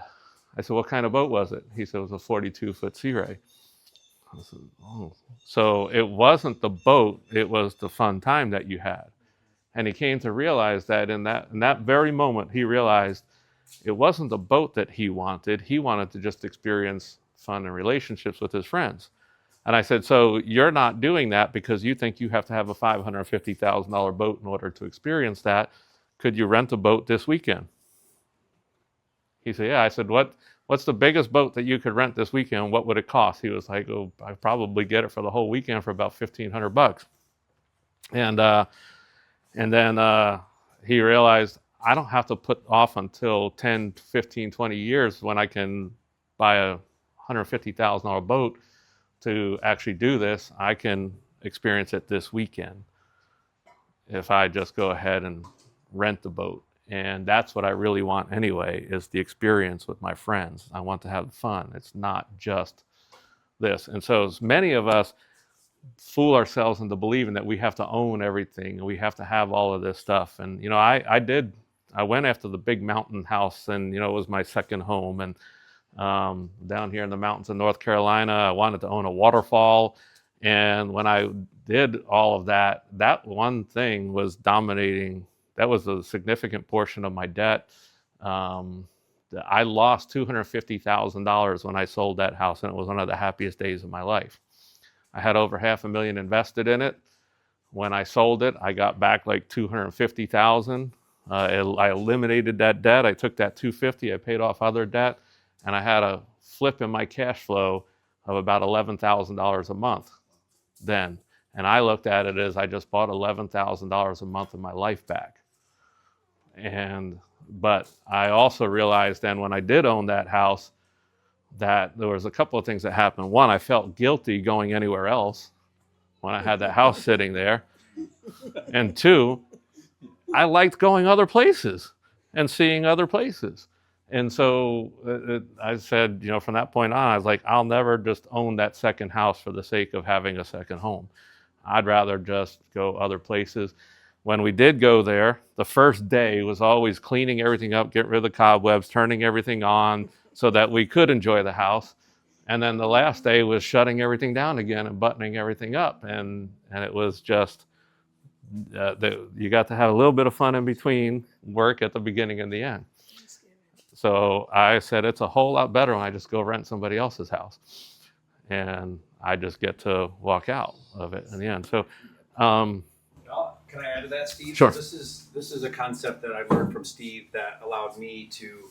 [SPEAKER 1] I said, what kind of boat was it? He said, it was a 42-foot Sea Ray. I said, oh. So it wasn't the boat, it was the fun time that you had. And he came to realize that in that very moment, he realized it wasn't the boat that he wanted. He wanted to just experience fun and relationships with his friends. And I said, so you're not doing that because you think you have to have a $550,000 boat in order to experience that. Could you rent a boat this weekend? He said, yeah. I said, what's the biggest boat that you could rent this weekend? What would it cost? He was like, oh, I'd probably get it for the whole weekend for about $1,500. And then he realized, I don't have to put off until 10, 15, 20 years when I can buy a $150,000 boat to actually do this. I can experience it this weekend if I just go ahead and rent the boat. And that's what I really want anyway, is the experience with my friends. I want to have fun. It's not just this. And so as many of us fool ourselves into believing that we have to own everything and we have to have all of this stuff. And, I went after the big mountain house, and, it was my second home. And down here in the mountains of North Carolina, I wanted to own a waterfall. And when I did all of that, that one thing was dominating. That was a significant portion of my debt. I lost $250,000 when I sold that house, and it was one of the happiest days of my life. I had over $500,000 invested in it. When I sold it, I got back like $250,000. I eliminated that debt. I took that $250,000, I paid off other debt, and I had a flip in my cash flow of about $11,000 a month then. And I looked at it as I just bought $11,000 a month of my life back. But I also realized then when I did own that house that there was a couple of things that happened. One, I felt guilty going anywhere else when I had that house sitting there. And two, I liked going other places and seeing other places. And so I said, from that point on, I was like, I'll never just own that second house for the sake of having a second home. I'd rather just go other places. When we did go there, the first day was always cleaning everything up, getting rid of the cobwebs, turning everything on so that we could enjoy the house. And then the last day was shutting everything down again and buttoning everything up. And it was just, you got to have a little bit of fun in between work at the beginning and the end. So I said, it's a whole lot better when I just go rent somebody else's house. And I just get to walk out of it in the end. So,
[SPEAKER 2] can I add to that, Steve?
[SPEAKER 1] Sure.
[SPEAKER 2] This is a concept that I learned from Steve that allowed me to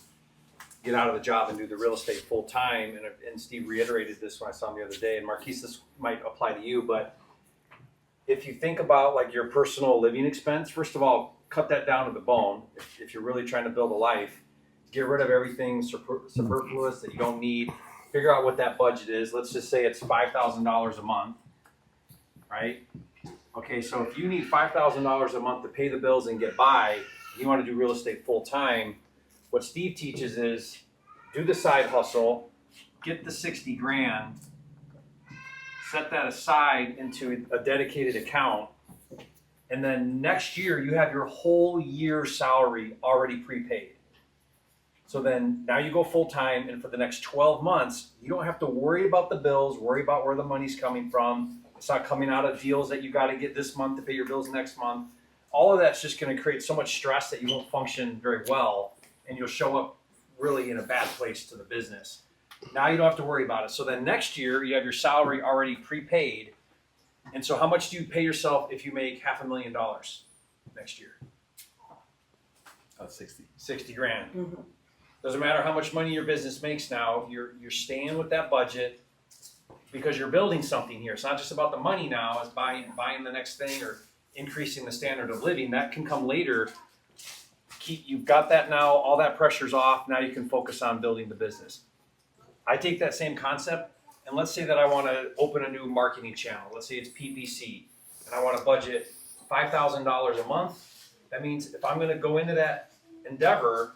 [SPEAKER 2] get out of the job and do the real estate full time. And Steve reiterated this when I saw him the other day. And Marquise, this might apply to you, but if you think about like your personal living expense, first of all, cut that down to the bone. If you're really trying to build a life, get rid of everything superfluous that you don't need. Figure out what that budget is. Let's just say it's $5,000 a month, right? Okay, so if you need $5,000 a month to pay the bills and get by, you want to do real estate full time, what Steve teaches is do the side hustle, get the 60 grand, set that aside into a dedicated account, and then next year you have your whole year's salary already prepaid. So then now you go full time, and for the next 12 months, you don't have to worry about the bills, worry about where the money's coming from. It's not coming out of deals that you got to get this month to pay your bills next month. All of that's just going to create so much stress that you won't function very well, and you'll show up really in a bad place to the business. Now you don't have to worry about it. So then next year, you have your salary already prepaid. And so how much do you pay yourself if you make $500,000 next year? 60 grand. Mm-hmm. Doesn't matter how much money your business makes now, you're staying with that budget because you're building something here. It's not just about the money now, it's buying the next thing or increasing the standard of living. That can come later. You've got that now, all that pressure's off. Now you can focus on building the business. I take that same concept, and let's say that I want to open a new marketing channel. Let's say it's PPC, and I want to budget $5,000 a month. That means if I'm going to go into that endeavor,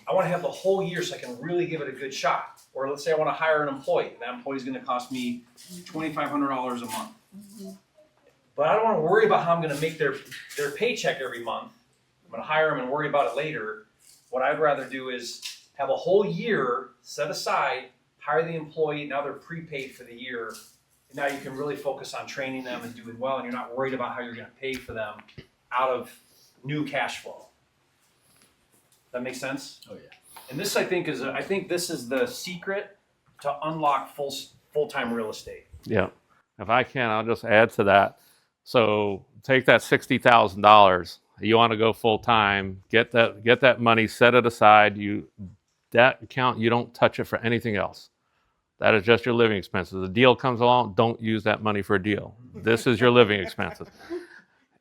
[SPEAKER 2] I want to have the whole year so I can really give it a good shot. Or let's say I want to hire an employee, and that employee is going to cost me $2,500 a month. Mm-hmm. But I don't want to worry about how I'm going to make their paycheck every month. I'm going to hire them and worry about it later. What I'd rather do is have a whole year set aside, hire the employee, now they're prepaid for the year. And now you can really focus on training them and doing well, and you're not worried about how you're going to pay for them out of new cash flow. That makes sense?
[SPEAKER 3] Oh yeah.
[SPEAKER 2] And this, I think this is the secret to unlock full-time real estate.
[SPEAKER 1] yeah, if I can, I'll just add to that. So take that $60,000. You want to go full time, get that money, set it aside. That account, you don't touch it for anything else. That is just your living expenses. The deal comes along, don't use that money for a deal. This is your living expenses.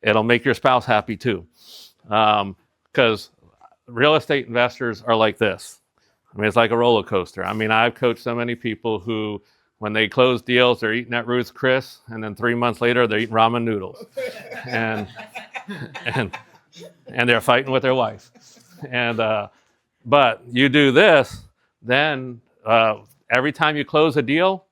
[SPEAKER 1] It'll make your spouse happy too. Because real estate investors are like this. I mean, it's like a roller coaster. I mean, I've coached so many people who, when they close deals, they're eating at Ruth's Chris, and then 3 months later, they're eating ramen noodles. And they're fighting with their wife. But you do this, then every time you close a deal,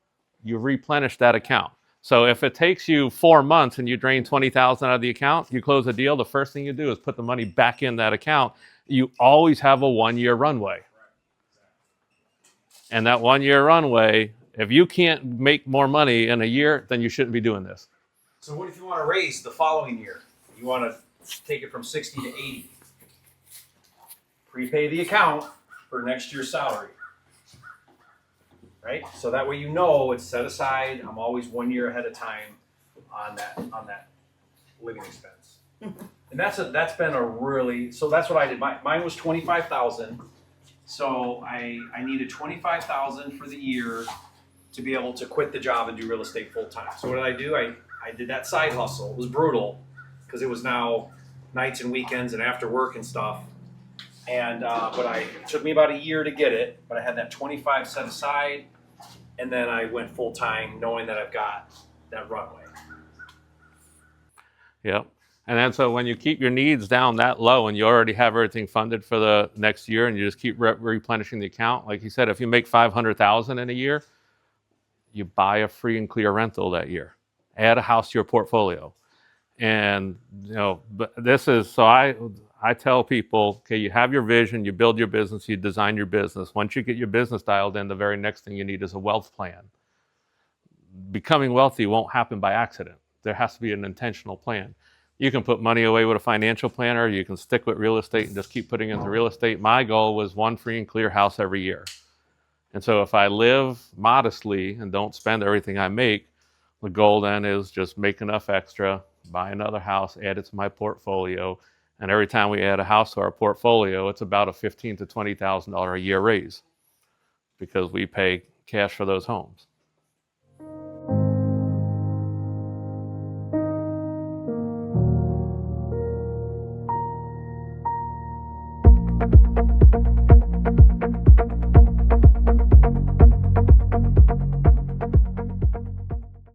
[SPEAKER 1] you replenish that account. So if it takes you 4 months and you drain $20,000 out of the account, you close a deal, the first thing you do is put the money back in that account. You always have a 1-year runway. And that 1-year runway If you can't make more money in a year, then you shouldn't be doing this.
[SPEAKER 2] So what if you want to raise the following year? You want to take it from 60 to 80. Prepay the account for next year's salary. Right? So that way you know it's set aside. I'm always 1 year ahead of time on that living expense. And that's been a really, so that's what I did. Mine was 25,000. So I needed 25,000 for the year to be able to quit the job and do real estate full time. So what did I do? I did that side hustle. It was brutal because it was now nights and weekends and after work and stuff. And but it took me about a year to get it, but I had that 25 set aside, and then I went full time knowing that I've got that runway.
[SPEAKER 1] Yep. And then so when you keep your needs down that low and you already have everything funded for the next year and you just keep replenishing the account, like you said, if you make 500,000 in a year, you buy a free and clear rental that year. Add a house to your portfolio. And but this is so I tell people, okay, you have your vision, you build your business, you design your business. Once you get your business dialed in, the very next thing you need is a wealth plan. Becoming wealthy won't happen by accident. There has to be an intentional plan. You can put money away with a financial planner. You can stick with real estate and just keep putting into real estate. My goal was one free and clear house every year. And so if I live modestly and don't spend everything I make, the goal then is just make enough extra, buy another house, add it to my portfolio. And every time we add a house to our portfolio, it's about a $15,000 to $20,000 a year raise because we pay cash for those homes.